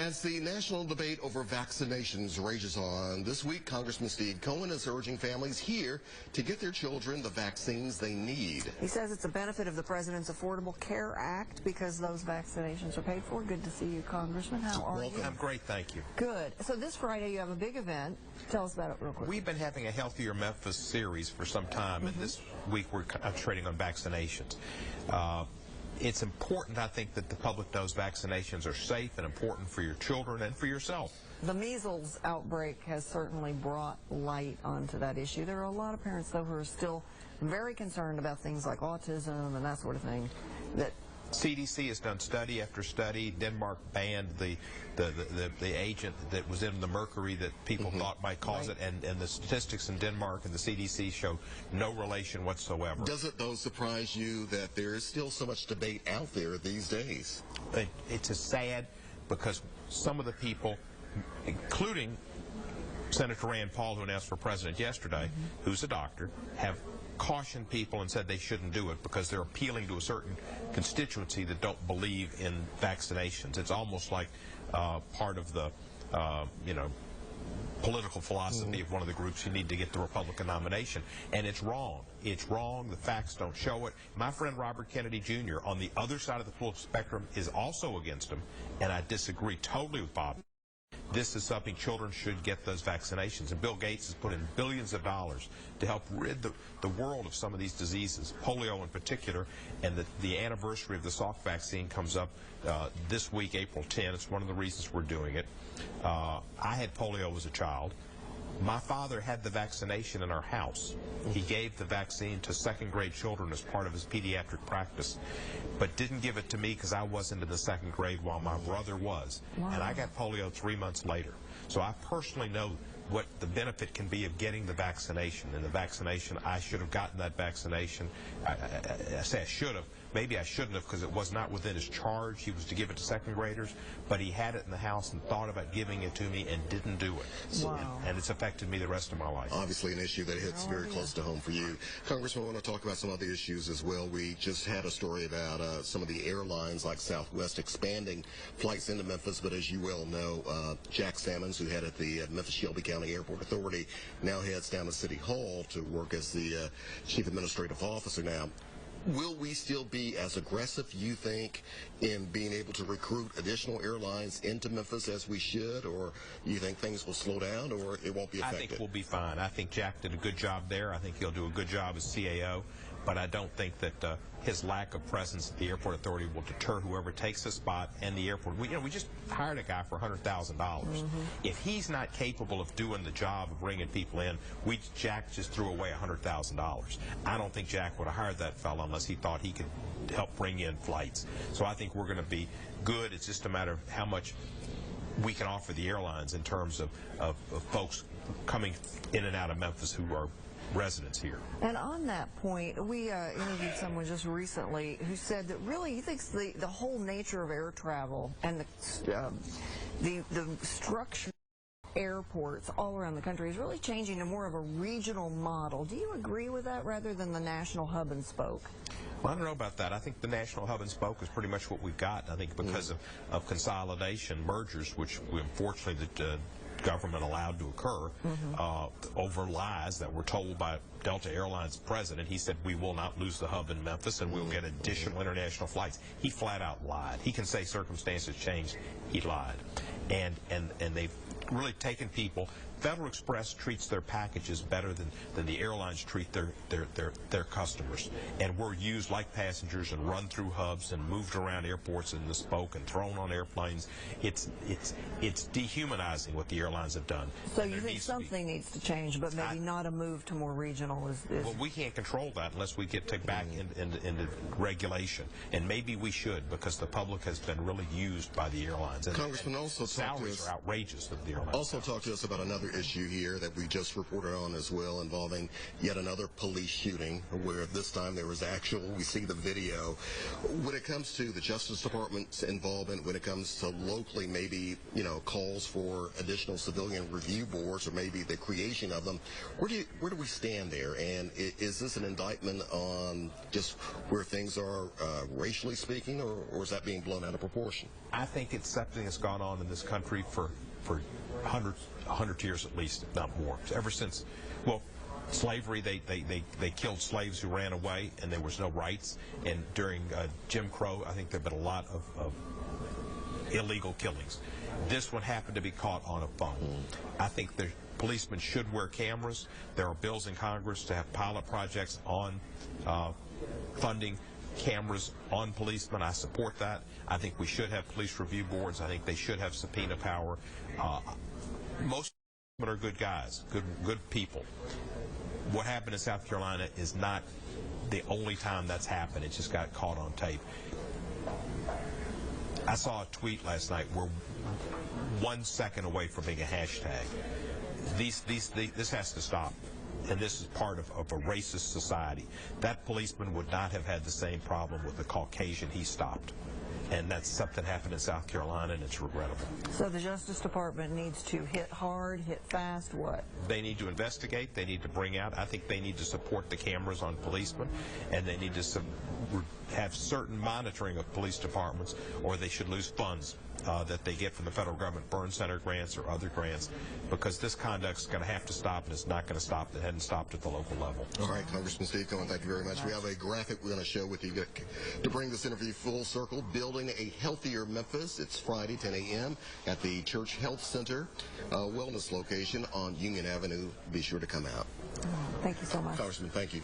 As the national debate over vaccinations rages on, this week Congressman Cohen is urging families here to get their children the vaccines they need. He says it's a benefit of the President's Affordable Care Act because those vaccinations are paid for. Good to see you, Congressman. How are you? I'm great, thank you. Good. So this Friday you have a big event. Tell us about it real quick. We've been having a Healthier Memphis series for some time, and this week we're concentrating on vaccinations. It's important, I think, that the public knows vaccinations are safe and important for your children and for yourself. The measles outbreak has certainly brought light onto that issue. There are a lot of parents, though, who are still very concerned about things like autism and that sort of thing. That CDC has done study after study. Denmark banned the agent that was in the mercury that people thought might cause it, and the statistics in Denmark and the CDC show no relation whatsoever. Does it, though, surprise you that there is still so much debate out there these days? It's a sad because some of the people, including Senator Rand Paul, who announced for president yesterday, who's a doctor, have cautioned people and said they shouldn't do it because they're appealing to a certain constituency that don't believe in vaccinations. It's almost like part of the, political philosophy of one of the groups you need to get the Republican nomination. And it's wrong. It's wrong. The facts don't show it. My friend Robert Kennedy Jr. on the other side of the political spectrum is also against them, and I disagree totally with Bob. This is something children should get, those vaccinations. And Bill Gates has put in billions of dollars to help rid the world of some of these diseases, polio in particular, and the anniversary of the Salk vaccine comes up this week, April 10. It's one of the reasons we're doing it. I had polio as a child. My father had the vaccination in our house. He gave the vaccine to second-grade children as part of his pediatric practice, but didn't give it to me because I wasn't in the second grade while my brother was. Wow. And I got polio 3 months later. So I personally know what the benefit can be of getting the vaccination. And the vaccination, I should have gotten that vaccination. I say I should have. Maybe I shouldn't have because it was not within his charge. He was to give it to second graders, but he had it in the house and thought about giving it to me and didn't do it. Wow. And it's affected me the rest of my life. Obviously an issue that hits very close to home for you. Congressman, I want to talk about some other issues as well. We just had a story about some of the airlines like Southwest expanding flights into Memphis, but as you well know, Jack Sammons, who headed the Memphis-Shelby County Airport Authority, now heads down to City Hall to work as the Chief Administrative Officer now. Will we still be as aggressive, you think, in being able to recruit additional airlines into Memphis as we should, or you think things will slow down, or it won't be affected? I think we'll be fine. I think Jack did a good job there. I think he'll do a good job as CAO, but I don't think that his lack of presence at the airport authority will deter whoever takes the spot and the airport. We just hired a guy for $100,000. If he's not capable of doing the job of bringing people in, Jack just threw away $100,000. I don't think Jack would have hired that fellow unless he thought he could help bring in flights. So I think we're going to be good. It's just a matter of how much we can offer the airlines in terms of folks coming in and out of Memphis who are residents here. And on that point, we interviewed someone just recently who said that really he thinks the whole nature of air travel and the structure of airports all around the country is really changing to more of a regional model. Do you agree with that rather than the national hub and spoke? Well, I don't know about that. I think the national hub and spoke is pretty much what we've got. I think because of consolidation, mergers, which unfortunately the government allowed to occur over lies that were told by Delta Airlines president. He said we will not lose the hub in Memphis and we'll get additional international flights. He flat out lied. He can say circumstances changed. He lied. And they've really taken people. Federal Express treats their packages better than the airlines treat their customers. And we're used like passengers and run through hubs and moved around airports in the spoke and thrown on airplanes. It's dehumanizing what the airlines have done. So you think something needs to change, but maybe not a move to more regional is well, we can't control that unless we get back into regulation. And maybe we should, because the public has been really used by the airlines. And, Congressman, also salaries are outrageous of the airlines. Also talk to us about another another issue here that we just reported on as well, involving yet another police shooting, where this time there was we see the video. When it comes to the Justice Department's involvement, when it comes to locally, maybe, calls for additional civilian review boards, or maybe the creation of them, where do we stand there? And is this an indictment on just where things are racially speaking, or is that being blown out of proportion? I think it's something that's gone on in this country for 100 years at least, if not more. Ever since, slavery, they killed slaves who ran away, and there was no rights. And during Jim Crow, I think there have been a lot of illegal killings. This one happened to be caught on a phone. I think the policemen should wear cameras. There are bills in Congress to have pilot projects on funding cameras on policemen. I support that. I think we should have police review boards. I think they should have subpoena power. Most policemen are good guys, good people. What happened in South Carolina is not the only time that's happened. It just got caught on tape. I saw a tweet last night where 1 second away from being a hashtag. This has to stop. And this is part of a racist society. That policeman would not have had the same problem with the Caucasian he stopped. And that's something happened in South Carolina, and it's regrettable. So the Justice Department needs to hit hard, hit fast, what? They need to investigate. They need to bring out. I think they need to support the cameras on policemen, and they need to have certain monitoring of police departments, or they should lose funds that they get from the federal government, burn center grants or other grants, because this conduct's going to have to stop, and it's not going to stop. It hadn't stopped at the local level. All right, Congressman Steve Cohen, thank you very much. We have a graphic we're going to show with you to bring this interview full circle. Building a Healthier Memphis. It's Friday, 10 a.m. at the Church Health Center wellness location on Union Avenue. Be sure to come out. Thank you so much. Congressman, thank you.